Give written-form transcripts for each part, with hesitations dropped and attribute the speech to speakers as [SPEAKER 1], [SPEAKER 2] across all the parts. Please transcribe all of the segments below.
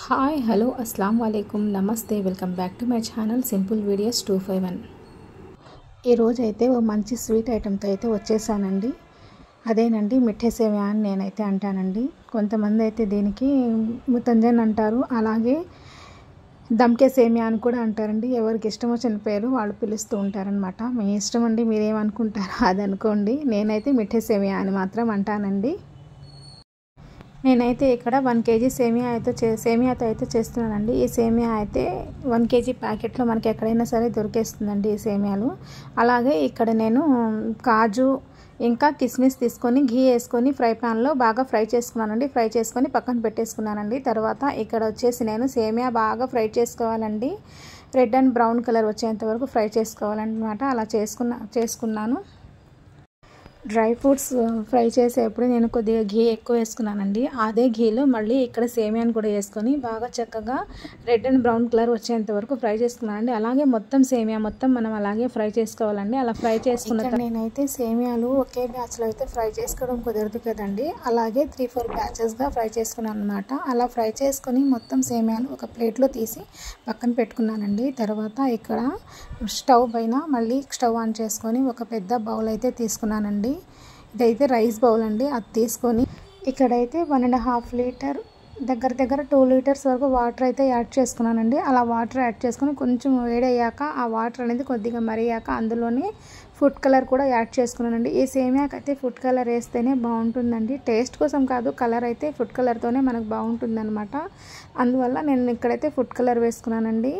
[SPEAKER 1] Hi hello అస్సలాము అలైకుం నమస్తే welcome back to my channel simple videos 251. ఈరోజు అయితే ఓ మంచి స్వీట్ ఐటెంతో అయితే వచ్చేసానండి. అదేనండి మిఠే సేమియా అని నేనైతే అంటానండి. కొంతమంది అయితే దీనికి ముతంజన్ అంటారు, అలాగే దమ్కే సేమియా అని కూడా అంటారండి. ఎవరికి ఇష్టం వచ్చిన పేరు వాళ్ళు పిలుస్తూ ఉంటారనమాట. మీ ఇష్టం అండి, మీరేమనుకుంటారో అది అనుకోండి. నేనైతే మిఠే సేమియా అని మాత్రం అంటానండి. నేనైతే ఇక్కడ 1 kg సేమియాతో అయితే చేస్తున్నానండి. ఈ సేమియా అయితే 1 kg ప్యాకెట్లో మనకి ఎక్కడైనా సరే దొరికేస్తుందండి ఈ సేమియాలు. అలాగే ఇక్కడ నేను కాజు ఇంకా కిస్మిస్ తీసుకొని ఘీ వేసుకొని ఫ్రై ప్యాన్లో బాగా ఫ్రై చేసుకున్నానండి. ఫ్రై చేసుకొని పక్కన పెట్టేసుకున్నానండి. తర్వాత ఇక్కడ వచ్చేసి నేను సేమియా బాగా ఫ్రై చేసుకోవాలండి. రెడ్ అండ్ బ్రౌన్ కలర్ వచ్చేంత వరకు ఫ్రై చేసుకోవాలన్నమాట. అలా చేసుకున్నాను. డ్రై ఫ్రూట్స్ ఫ్రై చేసేప్పుడు నేను కొద్దిగా ఘీ ఎక్కువ వేసుకున్నానండి. అదే ఘీలో మళ్ళీ ఇక్కడ సేమియాని కూడా వేసుకొని బాగా చక్కగా రెడ్ అండ్ బ్రౌన్ కలర్ వచ్చేంత వరకు ఫ్రై చేసుకున్నానండి. అలాగే మొత్తం సేమియా మొత్తం మనం అలాగే ఫ్రై చేసుకోవాలండి. అలా ఫ్రై చేసుకున్న నేనైతే సేమియాలు ఒకే బ్యాచ్లో అయితే ఫ్రై చేసుకోవడం కుదరదు కదండి. అలాగే 3-4 బ్యాచెస్గా ఫ్రై చేసుకున్నాను అనమాట. అలా ఫ్రై చేసుకొని మొత్తం సేమియాలు ఒక ప్లేట్లో తీసి పక్కన పెట్టుకున్నానండి. తర్వాత ఇక్కడ స్టవ్ పైన మళ్ళీ స్టవ్ ఆన్ చేసుకొని ఒక పెద్ద బౌల్ అయితే తీసుకున్నానండి. ఇదైతే రైస్ బౌల్ అండి. అది తీసుకొని ఇక్కడైతే 1.5 లీటర్ దగ్గర 2 లీటర్స్ వరకు వాటర్ అయితే యాడ్ చేసుకున్నానండి. అలా వాటర్ యాడ్ చేసుకొని కొంచెం వేడయ్యాక ఆ వాటర్ అనేది కొద్దిగా మరిగాక అందులోనే ఫుడ్ కలర్ కూడా యాడ్ చేసుకున్నానండి. ఈ సేమియాకి అయితే ఫుడ్ కలర్ వేస్తేనే బాగుంటుందండి. టేస్ట్ కోసం కాదు, కలర్ అయితే ఫుడ్ కలర్తోనే మనకు బాగుంటుంది అనమాట. అందువల్ల నేను ఇక్కడైతే ఫుడ్ కలర్ వేసుకున్నానండి.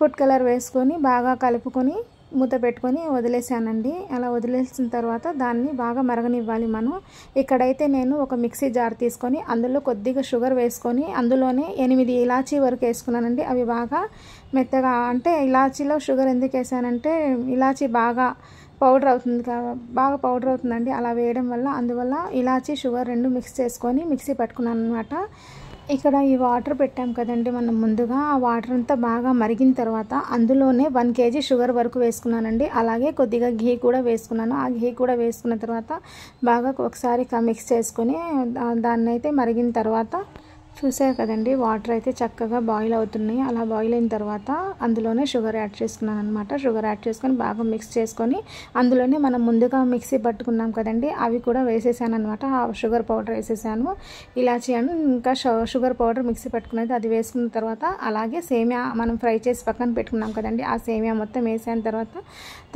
[SPEAKER 1] ఫుడ్ కలర్ వేసుకొని బాగా కలుపుకొని మూత పెట్టుకొని వదిలేసానండి. అలా వదిలేసిన తర్వాత దాన్ని బాగా మరగనివ్వాలి మనం. ఇక్కడైతే నేను ఒక మిక్సీ జార్ తీసుకొని అందులో కొద్దిగా షుగర్ వేసుకొని అందులోనే 8 ఇలాచీ వరకు వేసుకున్నానండి. అవి బాగా మెత్తగా, అంటే ఇలాచీలో షుగర్ ఎందుకు వేసానంటే ఇలాచీ బాగా పౌడర్ అవుతుందండి. అలా వేయడం వల్ల అందువల్ల ఇలాచీ షుగర్ 2 మిక్స్ చేసుకొని మిక్సీ పట్టుకున్నాను అనమాట. ఇక్కడ ఈ వాటర్ పెట్టాం కదండి మనం ముందుగా, ఆ వాటర్ అంతా బాగా మరిగిన తర్వాత అందులోనే 1 kg షుగర్ వరకు వేసుకున్నానండి. అలాగే కొద్దిగా ఘీ కూడా వేసుకున్నాను. ఆ ఘీ కూడా వేసుకున్న తర్వాత బాగా ఒకసారి మిక్స్ చేసుకొని దాన్ని అయితే మరిగిన తర్వాత చూసారు కదండి, వాటర్ అయితే చక్కగా బాయిల్ అవుతున్నాయి. అలా బాయిల్ అయిన తర్వాత అందులోనే షుగర్ యాడ్ చేసుకున్నాను అనమాట. షుగర్ యాడ్ చేసుకొని బాగా మిక్స్ చేసుకొని అందులోనే మనం ముందుగా మిక్సీ పట్టుకున్నాం కదండి, అవి కూడా వేసేసాను అనమాట. ఆ షుగర్ పౌడర్ వేసేసాను, ఇలాచీ అని ఇంకా షుగర్ పౌడర్ మిక్సీ పట్టుకున్నది అది వేసుకున్న తర్వాత అలాగే సేమియా మనం ఫ్రై చేసి పక్కన పెట్టుకున్నాం కదండి, ఆ సేమియా మొత్తం వేసాను.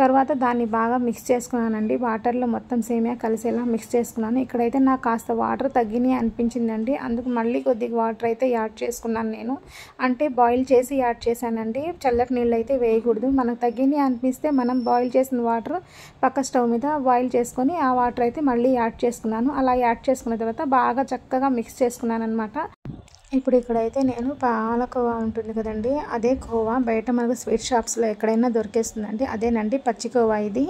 [SPEAKER 1] తర్వాత దాన్ని బాగా మిక్స్ చేసుకున్నానండి. వాటర్లో మొత్తం సేమియా కలిసేలా మిక్స్ చేసుకున్నాను. ఇక్కడైతే నాకు కాస్త వాటర్ తగ్గినాయి అనిపించిందండి. అందుకు మళ్ళీ కొద్దిగా వాటర్ అయితే యాడ్ చేసుకున్నాను నేను. అంటే బాయిల్ చేసి యాడ్ చేశానండి. చల్లటి నీళ్ళు అయితే వేయకూడదు. మనకు తగ్గినాయి అనిపిస్తే మనం బాయిల్ చేసిన వాటర్ పక్క స్టవ్ మీద బాయిల్ చేసుకొని ఆ వాటర్ అయితే మళ్ళీ యాడ్ చేసుకున్నాను. అలా యాడ్ చేసుకున్న తర్వాత బాగా చక్కగా మిక్స్ చేసుకున్నాను అనమాట. ఇప్పుడు ఇక్కడైతే నేను పాలకోవా ఉంటుంది కదండి, అదే కోవా బయట మనకు స్వీట్ షాప్స్లో ఎక్కడైనా దొరికేస్తుందండి. అదేనండి పచ్చికోవా. ఇది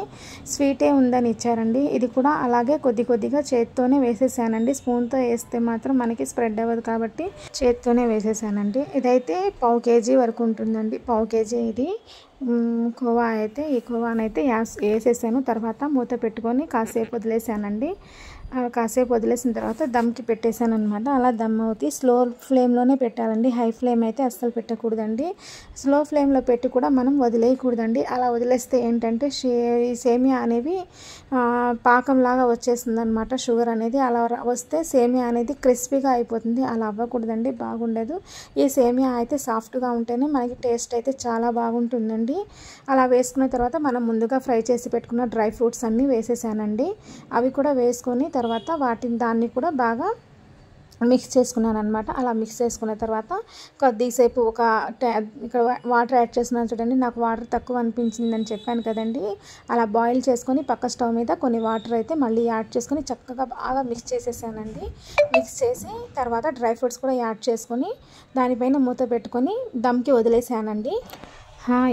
[SPEAKER 1] స్వీటే ఉందని ఇచ్చారండి. ఇది కూడా అలాగే కొద్దిగా చేత్తోనే వేసేసానండి. స్పూన్తో వేస్తే మాత్రం మనకి స్ప్రెడ్ అవ్వదు కాబట్టి చేత్తోనే వేసేసానండి. ఇదైతే 1/4 kg వరకు ఉంటుందండి. 1/4 kg ఇది కోవా అయితే. ఈ కోవానైతే వేసేసాను. తర్వాత మూత పెట్టుకొని కాసేపు వదిలేసానండి. కాసేపు వదిలేసిన తర్వాత దమ్కి పెట్టేశాను అనమాట. అలా దమ్ అవుతాయి. స్లో ఫ్లేమ్లోనే పెట్టాలండి. హై ఫ్లేమ్ అయితే అస్సలు పెట్టకూడదండి. స్లో ఫ్లేమ్లో పెట్టి కూడా మనం వదిలేయకూడదండి. అలా వదిలేస్తే ఏంటంటే ఈ సేమియా అనేవి పాకంలాగా వచ్చేస్తుంది అనమాట. షుగర్ అనేది అలా వస్తే సేమియా అనేది క్రిస్పీగా అయిపోతుంది. అలా అవ్వకూడదండి, బాగుండదు. ఈ సేమియా అయితే సాఫ్ట్గా ఉంటేనే మనకి టేస్ట్ అయితే చాలా బాగుంటుందండి. అలా వేసుకున్న తర్వాత మనం ముందుగా ఫ్రై చేసి పెట్టుకున్న డ్రై ఫ్రూట్స్ అన్నీ వేసేసానండి. అవి కూడా వేసుకొని తర్వాత దాన్ని కూడా బాగా మిక్స్ చేసుకున్నాను అనమాట. అలా మిక్స్ చేసుకున్న తర్వాత కొద్దిసేపు ఇక్కడ వాటర్ యాడ్ చేస్తున్నాను చూడండి. నాకు వాటర్ తక్కువ అనిపించిందని చెప్పాను కదండి. అలా బాయిల్ చేసుకొని పక్క స్టవ్ మీద కొన్ని వాటర్ అయితే మళ్ళీ యాడ్ చేసుకొని చక్కగా బాగా మిక్స్ చేసేసానండి. మిక్స్ చేసి తర్వాత డ్రై ఫ్రూట్స్ కూడా యాడ్ చేసుకొని దానిపైన మూత పెట్టుకొని దమ్కి వదిలేసానండి.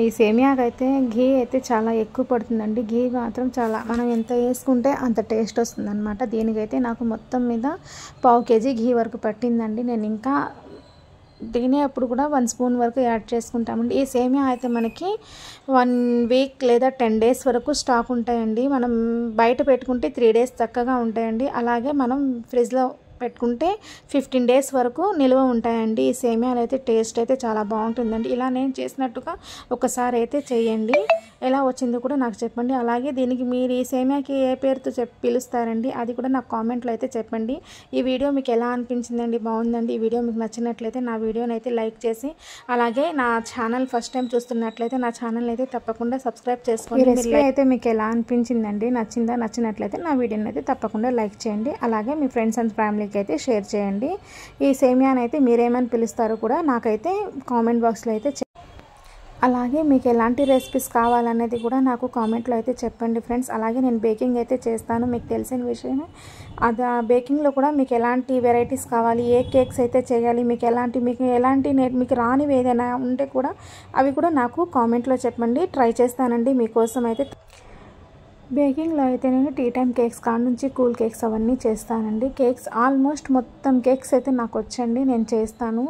[SPEAKER 1] ఈ సేమియాకి అయితే ఘీ అయితే చాలా ఎక్కువ పడుతుందండి. ఘీ మాత్రం చాలా మనం ఎంత వేసుకుంటే అంత టేస్ట్ వస్తుందన్నమాట. దీనికైతే నాకు మొత్తం మీద 1/4 kg ఘీ వరకు పట్టిందండి. నేను ఇంకా తినేప్పుడు కూడా 1 స్పూన్ వరకు యాడ్ చేసుకుంటామండి. ఈ సేమియా అయితే మనకి 1 వీక్ లేదా 10 days వరకు స్టాక్ ఉంటాయండి. మనం బయట పెట్టుకుంటే 3 days చక్కగా ఉంటాయండి. అలాగే మనం ఫ్రిడ్జ్లో పెట్టుకుంటే 15 డేస్ వరకు నిల్వ ఉంటాయండి. ఈ సేమియాలు అయితే టేస్ట్ అయితే చాలా బాగుంటుందండి. ఇలా నేను చేసినట్టుగా ఒకసారి అయితే చేయండి. ఎలా వచ్చిందో కూడా నాకు చెప్పండి. అలాగే దీనికి మీరు ఈ సేమియాకి ఏ పేరుతో పిలుస్తారండి అది కూడా నాకు కామెంట్లో అయితే చెప్పండి. ఈ వీడియో మీకు ఎలా అనిపించిందండి? బాగుందండి. ఈ వీడియో మీకు నచ్చినట్లయితే నా వీడియోని అయితే లైక్ చేసి, అలాగే నా ఛానల్ ఫస్ట్ టైం చూస్తున్నట్లయితే నా ఛానల్ అయితే తప్పకుండా సబ్స్క్రైబ్ చేసుకోండి. ఈ రెసిపీ అయితే మీకు ఎలా అనిపించిందండి? నచ్చినట్లయితే నా వీడియోని అయితే తప్పకుండా లైక్ చేయండి. అలాగే మీ ఫ్రెండ్స్ అండ్ ఫ్యామిలీకి అయితే షేర్ చేయండి. ఈ సేమియాని అయితే మీరేమని పిలుస్తారో కూడా నాకైతే కామెంట్ బాక్స్లో అయితే అలాగే మీకు ఎలాంటి రెసిపీస్ కావాలనేది కూడా నాకు కామెంట్లో అయితే చెప్పండి ఫ్రెండ్స్. అలాగే నేను బేకింగ్ అయితే చేస్తాను, మీకు తెలిసిన విషయమే. అది బేకింగ్లో కూడా మీకు ఎలాంటి వెరైటీస్ కావాలి, ఏ కేక్స్ అయితే చేయాలి, మీకు రానివి ఏదైనా ఉంటే కూడా అవి కూడా నాకు కామెంట్లో చెప్పండి. ట్రై చేస్తానండి మీకోసం అయితే. బేకింగ్లో అయితే నేను టీ టైం కేక్స్ కాడ నుంచి కూల్ కేక్స్ అవన్నీ చేస్తానండి. కేక్స్ ఆల్మోస్ట్ మొత్తం కేక్స్ అయితే నాకు వచ్చండి, నేను చేస్తాను.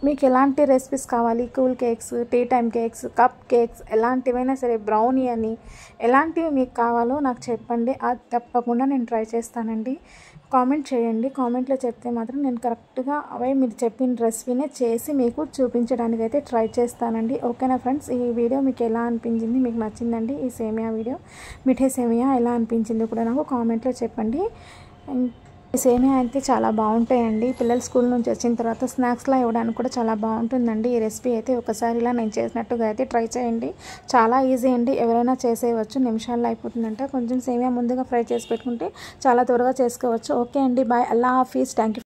[SPEAKER 1] మీకు ఎలాంటి రెసిపీస్ కావాలి, cool cakes, tea time cakes, cup cakes, ఎలాంటివైనా సరే, బ్రౌనీ అని ఎలాంటివి మీకు కావాలో నాకు చెప్పండి. అది తప్పకుండా నేను ట్రై చేస్తానండి. కామెంట్ చేయండి. కామెంట్లో చెప్తే మాత్రం నేను కరెక్ట్గా అవే మీరు చెప్పిన రెసిపీనే చేసి మీకు చూపించడానికి అయితే ట్రై చేస్తానండి. ఓకేనా ఫ్రెండ్స్? ఈ వీడియో మీకు ఎలా అనిపించింది? మీకు నచ్చిందండి ఈ సేమియా వీడియో? మిఠే సేమియా ఎలా అనిపించిందో కూడా నాకు కామెంట్లో చెప్పండి. సేమియా అయితే చాలా బాగుంటాయండి. పిల్లలు స్కూల్ నుంచి వచ్చిన తర్వాత స్నాక్స్లా ఇవ్వడానికి కూడా చాలా బాగుంటుందండి. ఈ రెసిపీ అయితే ఒకసారి ఇలా నేను చేసినట్టుగా అయితే ట్రై చేయండి. చాలా ఈజీ అండి, ఎవరైనా చేసేయవచ్చు, నిమిషాల్లో అయిపోతుందంట. కొంచెం సేమియా ముందుగా ఫ్రై చేసి పెట్టుకుంటే చాలా త్వరగా చేసుకోవచ్చు. ఓకే అండి, బాయ్, అల్లా హాఫీజ్, థ్యాంక్ యూ.